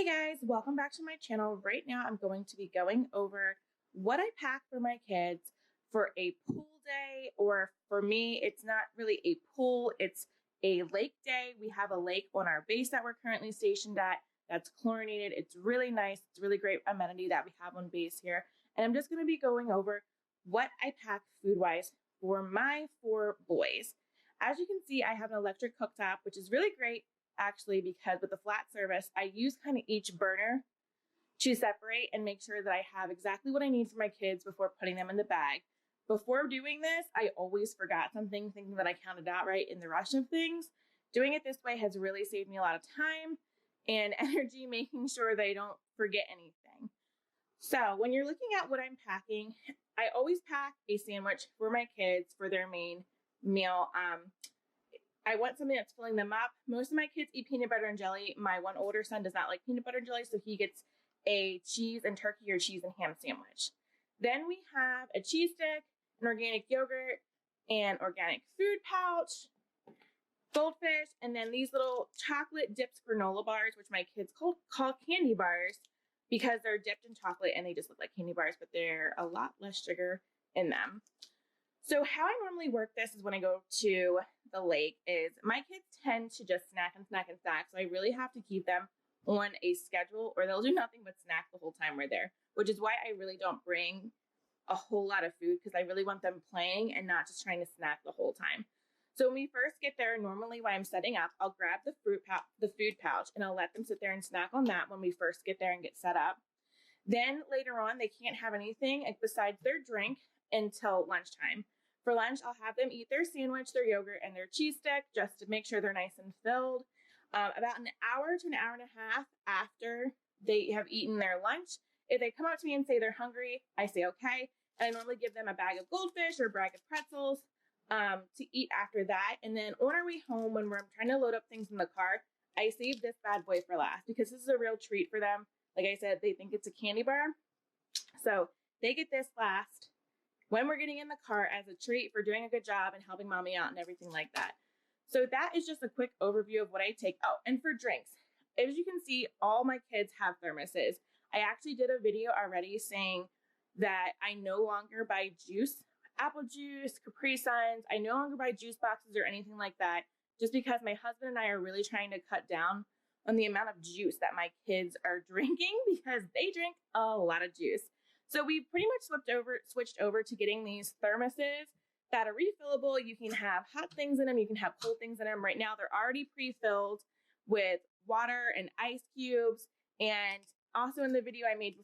Hey guys, welcome back to my channel. Right now I'm going to be going over what I pack for my kids for a pool day, or for me, it's not really a pool, it's a lake day. We have a lake on our base that we're currently stationed at that's chlorinated. It's really nice. It's a really great amenity that we have on base here. And I'm just going to be going over what I pack food-wise for my 4 boys. As you can see, I have an electric cooktop, which is really great actually, because with the flat service, I use kind of each burner to separate and make sure that I have exactly what I need for my kids before putting them in the bag. Before doing this, I always forgot something, thinking that I counted out right in the rush of things. Doing it this way has really saved me a lot of time and energy, making sure that I don't forget anything. So when you're looking at what I'm packing, I always pack a sandwich for my kids for their main meal. I want something that's filling them up. Most of my kids eat peanut butter and jelly. My one older son does not like peanut butter and jelly, so he gets a cheese and turkey or cheese and ham sandwich. Then we have a cheese stick, an organic yogurt, an organic food pouch, goldfish, and then these little chocolate dipped granola bars, which my kids call candy bars because they're dipped in chocolate and they just look like candy bars, but they're a lot less sugar in them. So how I normally work this is when I go to the lake is my kids tend to just snack and snack and snack. So I really have to keep them on a schedule or they'll do nothing but snack the whole time we're there, which is why I really don't bring a whole lot of food because I really want them playing and not just trying to snack the whole time. So when we first get there, normally when I'm setting up, I'll grab the food pouch and I'll let them sit there and snack on that when we first get there and get set up. Then later on, they can't have anything besides their drink until lunchtime. For lunch, I'll have them eat their sandwich, their yogurt, and their cheese stick just to make sure they're nice and filled. About an hour to an hour and a half after they have eaten their lunch, if they come up to me and say they're hungry, I say okay. And I normally give them a bag of goldfish or a bag of pretzels to eat after that. And then on our way home, when we're trying to load up things in the car, I save this bad boy for last because this is a real treat for them. Like I said, they think it's a candy bar. So they get this last when we're getting in the car as a treat for doing a good job and helping mommy out and everything like that. So that is just a quick overview of what I take. Oh, and for drinks, as you can see, all my kids have thermoses. I actually did a video already saying that I no longer buy juice, apple juice, Capri Suns. I no longer buy juice boxes or anything like that, just because my husband and I are really trying to cut down on the amount of juice that my kids are drinking because they drink a lot of juice. So we pretty much switched over to getting these thermoses that are refillable. You can have hot things in them. You can have cold things in them. Right now, they're already pre-filled with water and ice cubes. And also in the video I made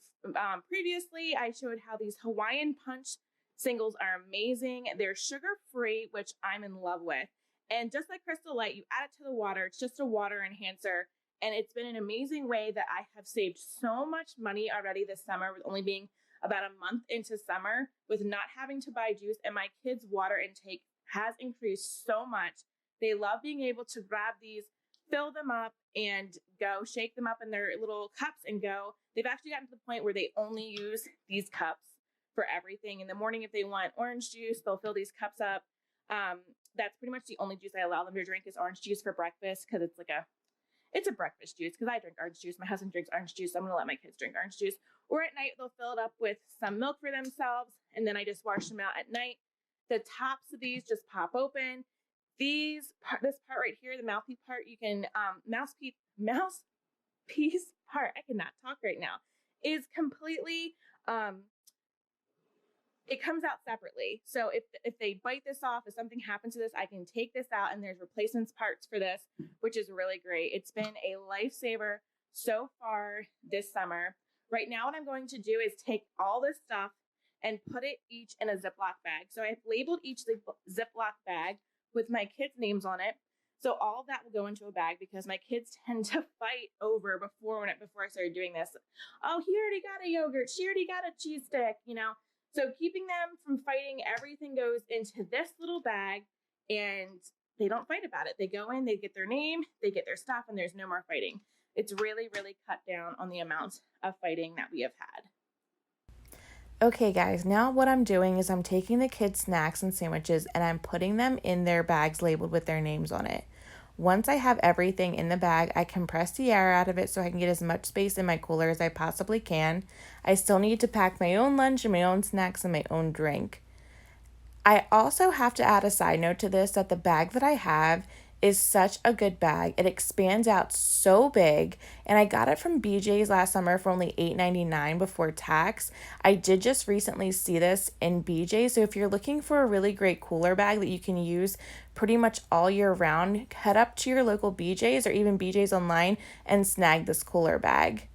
previously, I showed how these Hawaiian Punch singles are amazing. They're sugar-free, which I'm in love with. And just like Crystal Light, you add it to the water. It's just a water enhancer. And it's been an amazing way that I have saved so much money already this summer with only being about a month into summer with not having to buy juice, and my kids' water intake has increased so much. They love being able to grab these, fill them up, and go shake them up in their little cups and go. They've actually gotten to the point where they only use these cups for everything. In the morning, if they want orange juice, they'll fill these cups up. That's pretty much the only juice I allow them to drink is orange juice for breakfast because it's a breakfast juice because I drink orange juice. My husband drinks orange juice. So I'm going to let my kids drink orange juice. Or at night, they'll fill it up with some milk for themselves. And then I just wash them out at night. The tops of these just pop open. This part right here, the mouthpiece part, you can, mouthpiece part, I cannot talk right now, is completely, it comes out separately. So if they bite this off, if something happens to this, I can take this out and there's replacement parts for this, which is really great. It's been a lifesaver so far this summer. Right now, what I'm going to do is take all this stuff and put it each in a Ziploc bag. So I've labeled each Ziploc bag with my kids' names on it. So all of that will go into a bag because my kids tend to fight over before I started doing this. Oh, he already got a yogurt. She already got a cheese stick, So keeping them from fighting, everything goes into this little bag and they don't fight about it. They go in, they get their name, they get their stuff, and there's no more fighting. It's really, really cut down on the amount of fighting that we have had. Okay guys, now what I'm doing is I'm taking the kids' snacks and sandwiches and I'm putting them in their bags labeled with their names on it. Once I have everything in the bag, I compress the air out of it so I can get as much space in my cooler as I possibly can. I still need to pack my own lunch and my own snacks and my own drink. I also have to add a side note to this that the bag that I have is such a good bag. It expands out so big, and I got it from BJ's last summer for only $8.99 before tax. I did just recently see this in BJ's, so if you're looking for a really great cooler bag that you can use pretty much all year round, head up to your local BJ's or even BJ's online and snag this cooler bag.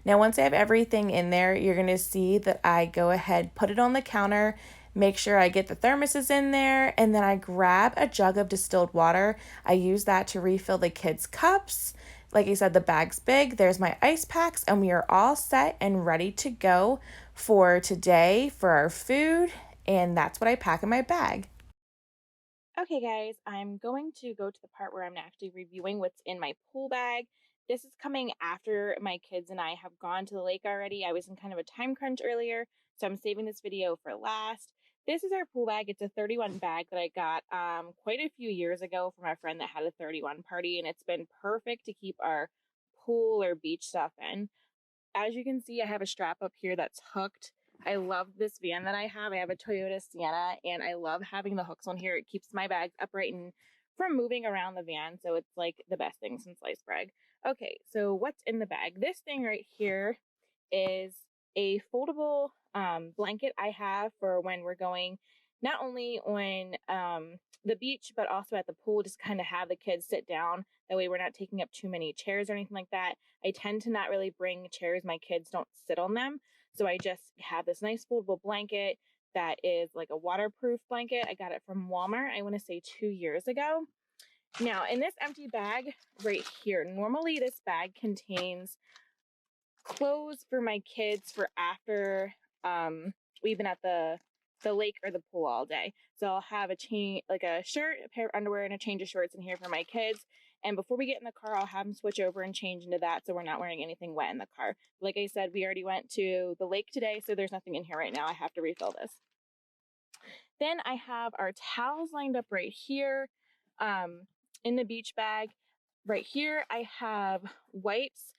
Now, once I have everything in there, you're going to see that I go ahead, put it on the counter, make sure I get the thermoses in there, and then I grab a jug of distilled water. I use that to refill the kids' cups. Like I said, the bag's big. There's my ice packs, and we are all set and ready to go for today for our food. And that's what I pack in my bag. Okay, guys, I'm going to go to the part where I'm actually reviewing what's in my pool bag. This is coming after my kids and I have gone to the lake already. I was in kind of a time crunch earlier, so I'm saving this video for last. This is our pool bag. It's a 31 bag that I got quite a few years ago from a friend that had a 31 party, and it's been perfect to keep our pool or beach stuff in. As you can see, I have a strap up here that's hooked. I love this van that I have. I have a Toyota Sienna, and I love having the hooks on here. It keeps my bags upright and from moving around the van, so it's like the best thing since sliced bread. Okay, so what's in the bag? This thing right here is a foldable blanket I have for when we're going not only on the beach, but also at the pool, just kind of have the kids sit down. That way we're not taking up too many chairs or anything like that. I tend to not really bring chairs. My kids don't sit on them. So I just have this nice foldable blanket that is like a waterproof blanket. I got it from Walmart, I want to say 2 years ago. Now, in this empty bag right here, normally this bag contains clothes for my kids for after we've been at the lake or the pool all day. So I'll have a change, like a shirt, a pair of underwear, and a change of shorts in here for my kids. And before we get in the car, I'll have them switch over and change into that so we're not wearing anything wet in the car. Like I said, we already went to the lake today, so there's nothing in here right now. I have to refill this. Then I have our towels lined up right here in the beach bag. Right here, I have wipes.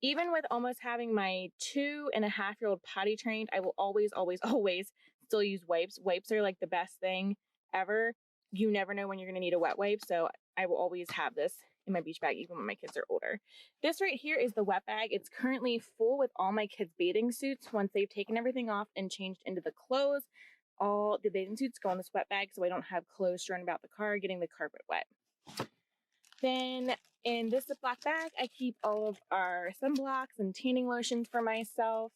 Even with almost having my 2.5-year-old potty trained, I will always, always, always still use wipes. Wipes are like the best thing ever. You never know when you're going to need a wet wipe. So I will always have this in my beach bag, even when my kids are older. This right here is the wet bag. It's currently full with all my kids' bathing suits. Once they've taken everything off and changed into the clothes, all the bathing suits go in this wet bag so I don't have clothes strewn about the car getting the carpet wet. Then in this Ziploc bag, I keep all of our sunblocks and tanning lotions for myself.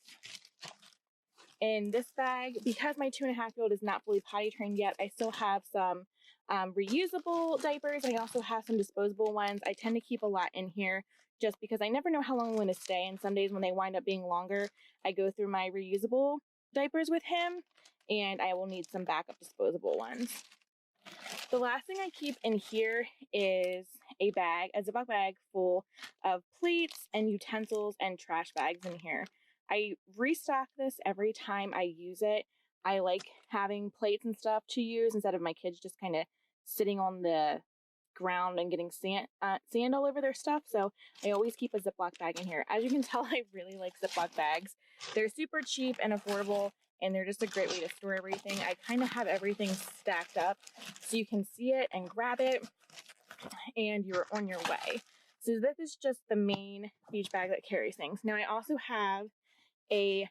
In this bag, because my 2.5-year-old is not fully potty trained yet, I still have some reusable diapers. I also have some disposable ones. I tend to keep a lot in here just because I never know how long I'm going to stay. And some days when they wind up being longer, I go through my reusable diapers with him, and I will need some backup disposable ones. The last thing I keep in here is a Ziploc bag full of plates and utensils and trash bags in here. I restock this every time I use it. I like having plates and stuff to use instead of my kids just kind of sitting on the ground and getting sand all over their stuff. So I always keep a Ziploc bag in here. As you can tell, I really like Ziploc bags. They're super cheap and affordable, and they're just a great way to store everything. I kind of have everything stacked up so you can see it and grab it and you're on your way. So this is just the main beach bag that carries things. Now I also have a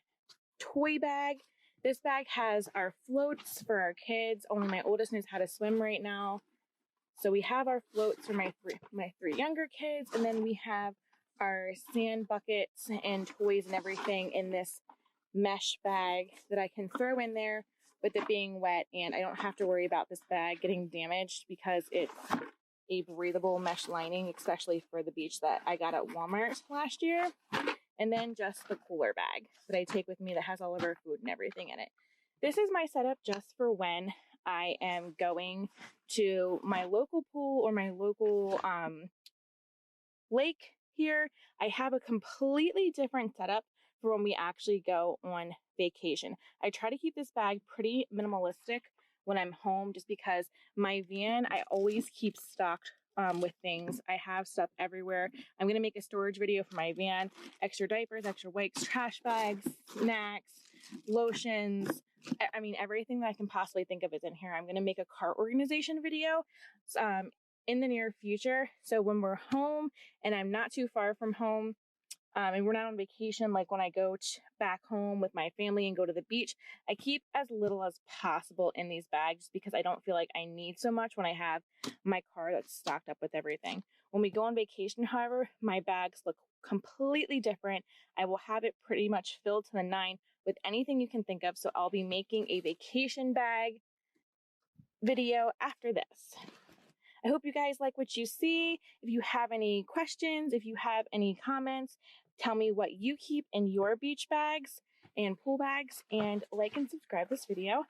toy bag. This bag has our floats for our kids. Only my oldest knows how to swim right now. So we have our floats for my three younger kids, and then we have our sand buckets and toys and everything in this mesh bag that I can throw in there with it being wet, and I don't have to worry about this bag getting damaged because it's a breathable mesh lining, especially for the beach that I got at Walmart last year. And then just the cooler bag that I take with me that has all of our food and everything in it. This is my setup just for when I am going to my local pool or my local lake here. I have a completely different setup for when we actually go on vacation. I try to keep this bag pretty minimalistic when I'm home just because my van, I always keep stocked with things. I have stuff everywhere. I'm going to make a storage video for my van, extra diapers, extra wipes, trash bags, snacks, lotions. I mean, everything that I can possibly think of is in here. I'm going to make a cart organization video in the near future. So when we're home and I'm not too far from home, and we're not on vacation, like when I go back home with my family and go to the beach, I keep as little as possible in these bags because I don't feel like I need so much when I have my car that's stocked up with everything. When we go on vacation, however, my bags look completely different. I will have it pretty much filled to the nine with anything you can think of. So I'll be making a vacation bag video after this. I hope you guys like what you see. If you have any questions, if you have any comments, tell me what you keep in your beach bags and pool bags, and like and subscribe this video.